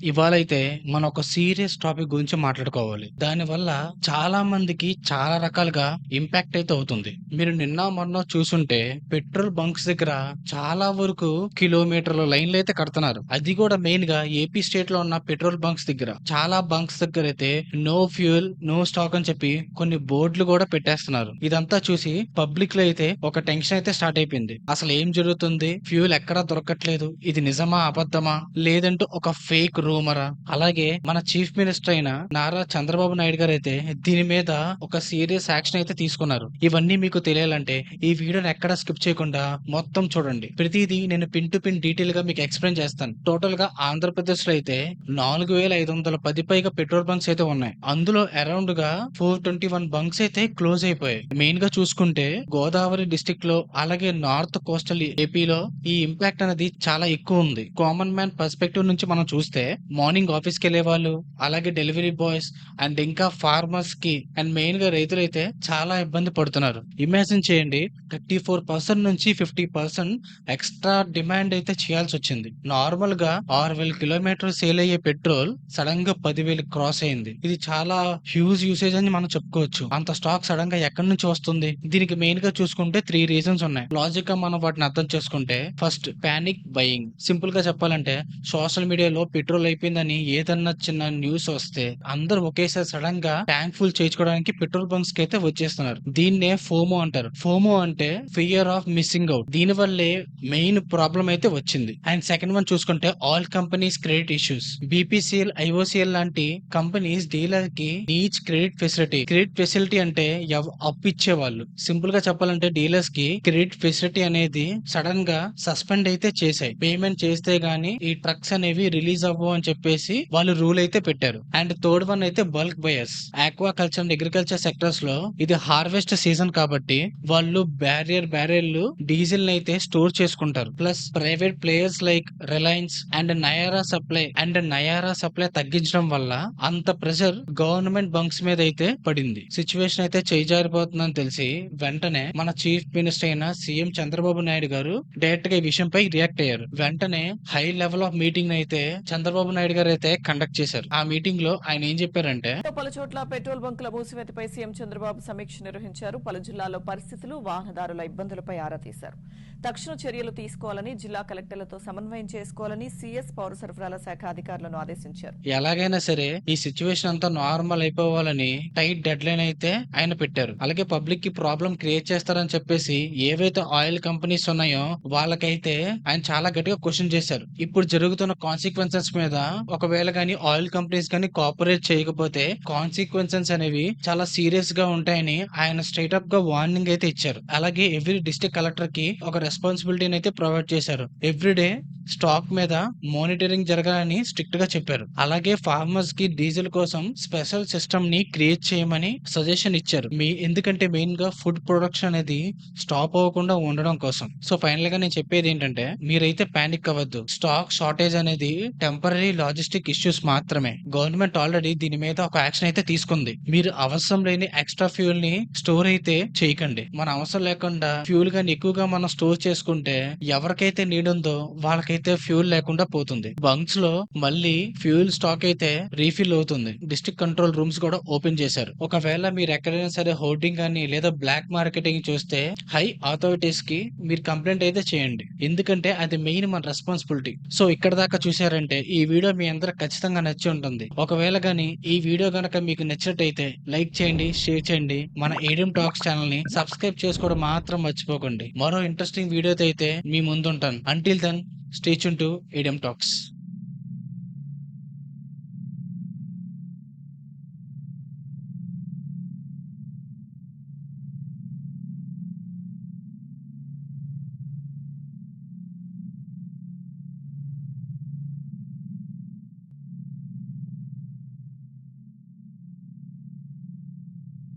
ఇవాళైతే మనం ఒక serious topic గురించి మాట్లాడుకోవాలి. దానివల్ల చాలా మందికి చాలా రకాలుగా ఇంపాక్ట్ అయితే అవుతుంది. మీరు నిన్న మొన్న చూసుంటే పెట్రోల్ బంక్స్ దగ్గర చాలా వరకు కిలోమీటర్ల లైన్‌లయితే కడతన్నారు. అది కూడా మెయిన్‌గా ఏపీ స్టేట్‌లో ఉన్న పెట్రోల్ బంక్స్ దగ్గర. చాలా బంక్స్ దగ్గరైతే నో ఫ్యూయల్, నో స్టాక్ అని చెప్పి కొన్ని బోర్డులు కూడా పెట్టేస్తున్నారు. ఇదంతా చూసి పబ్లిక్‌లో అయితే ఒక టెన్షన్ అయితే స్టార్ట్ అయిపోయింది. అసలు ఏం జరుగుతుంది? ఫ్యూయల్ ఎక్కడా దొరకట్లేదు. ఇది నిజమా? అబద్ధమా? లేదంటే ఒక ఫేక్ రూమరా? అలాగే మన చీఫ్ మినిస్టర్ అయిన నారా చంద్రబాబు నాయుడు గారైతే దీని మీద ఒక సీరియస్ యాక్షన్ అయితే తీసుకున్నారు. ఇవన్నీ మీకు తెలియాలంటే ఈ వీడియోని ఎక్కడా స్కిప్ చేయకుండా మొత్తం చూడండి. ప్రతిదీ నేను పిన్ టు పిన్ డీటెయిల్ గా మీకు ఎక్స్‌ప్లెయిన్ చేస్తాను. టోటల్ గా ఆంధ్రప్రదేశ్ లో అయితే 4510 పైగా పెట్రోల్ బంక్స్ అయితే ఉన్నాయి. అందులో అరౌండ్ గా 421 బంక్స్ అయితే క్లోజ్ అయిపోయాయి. మెయిన్ గా చూసుకుంటే గోదావరి డిస్ట్రిక్ట్ లో అలాగే నార్త్ కోస్టల్ ఏపీలో ఈ ఇంపాక్ట్ అనేది చాలా ఎక్కువ ఉంది. కామన్ మ్యాన్ పర్స్పెక్టివ్ నుంచి మనం చూస్తే మార్నింగ్ ఆఫీస్‌కి వెళ్ళే వాళ్ళు, అలాగే డెలివరీ బాయ్స్ అండ్ ఇంకా ఫార్మర్స్ కి అండ్ మెయిన్ గా రైతులైతే చాలా ఇబ్బంది పడుతున్నారు. ఇమాజిన్ చేయండి, 34% నుంచి 50% ఎక్స్ట్రా డిమాండ్ అయితే చేయాల్సి వచ్చింది. నార్మల్ గా 6000 కిలోమీటర్ సేల్ అయ్యే పెట్రోల్ సడన్ గా 10,000 క్రాస్ అయింది. ఇది చాలా హ్యూజ్ యూసేజ్ అని మనం చెప్పుకోవచ్చు. అంత స్టాక్ సడన్ గా ఎక్కడి నుంచి వస్తుంది? దీనికి మెయిన్ గా చూసుకుంటే 3 రీజన్స్ ఉన్నాయి. లాజిక్ గా మనం వాటిని అర్థం చేసుకుంటే ఫస్ట్ పానిక్ బయింగ్. సింపుల్ గా చెప్పాలంటే సోషల్ మీడియాలో పెట్రోల్ అయిపోయిందని ఏదన్నా చిన్న న్యూస్ వస్తే అందరూ ఒకేసారి సడన్ గా ట్యాంక్ ఫుల్ చేయించుకోవడానికి పెట్రోల్ బంక్స్ కి అయితే వచ్చేస్తున్నారు. దీన్నే ఫోమో అంటారు. ఫోమో అంటే ఫియర్ ఆఫ్ మిస్సింగ్ అవుట్. దీని వల్లే మెయిన్ ప్రాబ్లం అయితే వచ్చింది. అండ్ సెకండ్ వన్ చూసుకుంటే all companies credit issues. BPCL, IOCL లాంటి కంపెనీస్ డీలర్ కి each credit facility. Credit facility అంటే అప్పు ఇచ్చేవాళ్ళు. సింపుల్ గా చెప్పాలంటే డీలర్స్ కి క్రెడిట్ ఫెసిలిటీ అనేది సడన్ గా సస్పెండ్ అయితే చేశాయి. పేమెంట్ చేస్తే గానీ ఈ ట్రక్స్ అనేవి రిలీజ్ అవ్వవు అని చెప్పేసి వాళ్ళు రూల్ అయితే పెట్టారు. అండ్ థర్డ్ వన్ అయితే bulk buyers. Aqua culture and agriculture sectors లో ఇది హార్వెస్ట్ సీజన్ కాబట్టి వాళ్ళు బ్యారియర్లు డీజిల్ అయితే స్టోర్ చేసుకుంటారు. Plus private players like Reliance Nayara supply తగ్గించడం వల్ల అంత ప్రెషర్ గవర్నమెంట్ బంక్స్ మీద అయితే పడింది. సిచ్యువేషన్ అయితే చేజారిపోతుందని తెలిసి వెంటనే మన చీఫ్ మినిస్టర్ అయిన సీఎం చంద్రబాబు నాయుడు గారు డైరెక్ట్ గా ఈ విషయంపై రియాక్ట్ అయ్యారు. వెంటనే హై లెవెల్ ఆఫ్ మీటింగ్ అయితే చంద్రబాబు నాయుడు గారు అయితే కండక్ట్ చేశారు. ఆ మీటింగ్ లో ఆయన ఏం చెప్పారంటే, పలు చోట్ల పెట్రోల్ బంకుల మూసివేతపై సీఎం చంద్రబాబు సమీక్ష నిర్వహించారు. పలు జిల్లాల్లో పరిస్థితులు, వాహనదారుల ఇబ్బందులపై ఆరా తీశారు. తక్షణ చర్యలు తీసుకోవాలని, జిల్లా కలెక్టర్లతో సమన్వయం చేసుకోవాలని సీఎస్ పౌర సరఫరాల శాఖ అధికారులను ఆదేశించారు. ఎలాగైనా సరే ఈ సిచ్యువేషన్ అంతా నార్మల్ అయిపోవాలని టైట్ డెడ్ లైన్ అయితే ఆయన పెట్టారు. అలాగే పబ్లిక్ కి ప్రాబ్లం క్రియేట్ చేస్తారని చెప్పేసి ఏవైతే ఆయిల్ కంపెనీస్ ఉన్నాయో వాళ్ళకైతే ఆయన చాలా గట్టిగా క్వశ్చన్ చేశారు. ఇప్పుడు జరుగుతున్న కాన్సిక్వెన్సెస్ మీద ఒకవేళ గానీ ఆయిల్ కంపెనీస్ గానీ కోఆపరేట్ చేయకపోతే కాన్సిక్వెన్సెస్ అనేవి చాలా సీరియస్ గా ఉంటాయని ఆయన స్ట్రైట్ అప్ గా వార్నింగ్ అయితే ఇచ్చారు. అలాగే ఎవ్రీ డిస్ట్రిక్ట్ కలెక్టర్ కి ఒక రెస్పాన్సిబిలిటీని అయితే ప్రొవైడ్ చేశారు. ఎవ్రీడే స్టాక్ మీద మానిటరింగ్ జరగాలని స్ట్రిక్ట్ గా చెప్పారు. అలాగే ఫార్మర్స్ కి డీజిల్ కోసం స్పెషల్ సిస్టమ్ ని క్రియేట్ చేయమని సజెషన్ ఇచ్చారు. ఎందుకంటే మెయిన్ గా ఫుడ్ ప్రొడక్షన్ అనేది స్టాప్ అవ్వకుండా ఉండడం కోసం. సో ఫైనల్ గా నేను చెప్పేది ఏంటంటే మీరైతే పానిక్ అవ్వద్దు. స్టాక్ షార్టేజ్ అనేది టెంపరరీ లాజిస్టిక్ ఇష్యూస్ మాత్రమే. గవర్నమెంట్ ఆల్రెడీ దీని మీద ఒక యాక్షన్ అయితే తీసుకుంది. మీరు అవసరం లేని ఎక్స్ట్రా ఫ్యూయల్ ని స్టోర్ అయితే చేయకండి. మన అవసరం లేకుండా ఫ్యూల్ గాని ఎక్కువగా మనం స్టోర్ చేసుకుంటే ఎవరికైతే నీడ్ ఉందో వాళ్ళకైతే ఫ్యూల్ లేకుండా పోతుంది. బంక్స్ లో మళ్ళీ ఫ్యూల్ స్టాక్ అయితే రీఫిల్ అవుతుంది. డిస్ట్రిక్ట్ కంట్రోల్ రూమ్స్ కూడా ఓపెన్ చేశారు. ఒకవేళ మీరు ఎక్కడైనా సరే హోర్డింగ్ కానీ లేదా బ్లాక్ మార్కెటింగ్ చూస్తే హై అథారిటీస్ కి మీరు కంప్లైంట్ అయితే చేయండి. ఎందుకంటే అది మెయిన్ మన రెస్పాన్సిబిలిటీ. సో ఇక్కడ దాకా చూసారంటే ఈ వీడియో మీ అందరికి ఖచ్చితంగా నచ్చి ఉంటుంది. ఒకవేళ గానీ ఈ వీడియో గనక మీకు నచ్చినట్టయితే లైక్ చేయండి, షేర్ చేయండి. మన ఏడియం టాక్స్ ఛానల్ ని సబ్స్క్రైబ్ చేసుకోవడం మాత్రం మర్చిపోకండి. మరో ఇంట్రెస్టింగ్ వీడియోతో అయితే మీ ముందుంటాను. Until then, stay tune to ఏడియం టాక్స్.